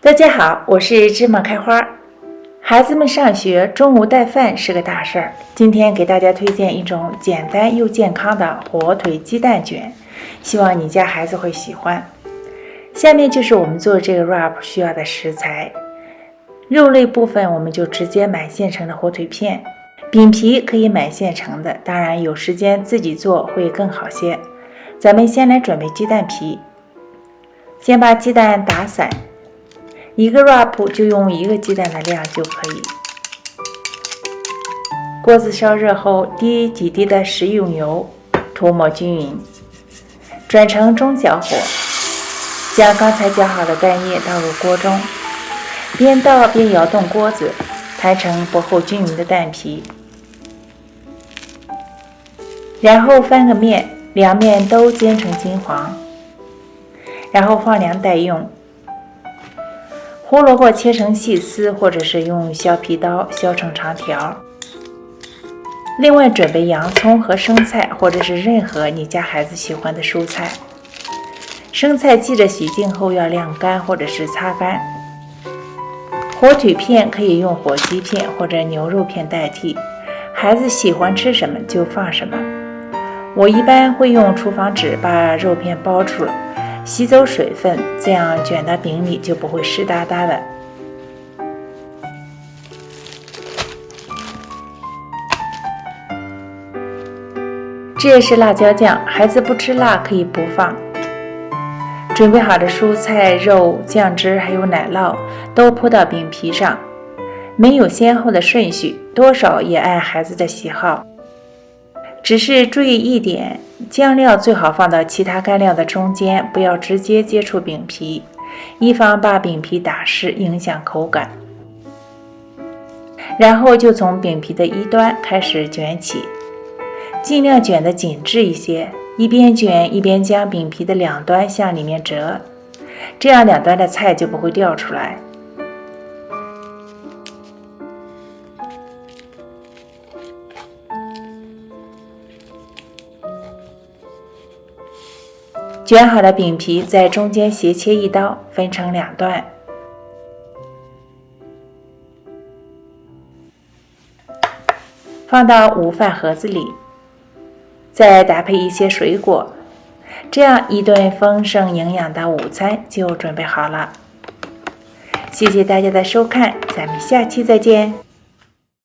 大家好，我是芝麻开花。孩子们上学中午带饭是个大事儿，今天给大家推荐一种简单又健康的火腿鸡蛋卷，希望你家孩子会喜欢。下面就是我们做这个 wrap 需要的食材。肉类部分我们就直接买现成的火腿片，饼皮可以买现成的，当然有时间自己做会更好些。咱们先来准备鸡蛋皮，先把鸡蛋打散，一个 wrap 就用1个鸡蛋的量就可以。锅子烧热后，滴几滴的食用油，涂抹均匀，转成中小火，将刚才搅好的蛋液倒入锅中，边倒边摇动锅子，摊成薄厚均匀的蛋皮，然后翻个面，两面都煎成金黄，然后放凉待用。胡萝卜切成细丝，或者是用削皮刀削成长条。另外准备洋葱和生菜，或者是任何你家孩子喜欢的蔬菜。生菜记着洗净后要晾干或者是擦干。火腿片可以用火鸡片或者牛肉片代替，孩子喜欢吃什么就放什么。我一般会用厨房纸把肉片包住了，吸走水分，这样卷到饼里就不会湿哒哒的。这是辣椒酱，孩子不吃辣可以不放。准备好的蔬菜、肉、酱汁还有奶酪都铺到饼皮上，没有先后的顺序，多少也按孩子的喜好。只是注意一点，酱料最好放到其他干料的中间，不要直接接触饼皮，以防把饼皮打湿，影响口感。然后就从饼皮的一端开始卷起，尽量卷得紧致一些，一边卷一边将饼皮的两端向里面折，这样两端的菜就不会掉出来。卷好的饼皮在中间斜切一刀，分成两段，放到午饭盒子里，再搭配一些水果，这样一顿丰盛营养的午餐就准备好了。谢谢大家的收看，咱们下期再见。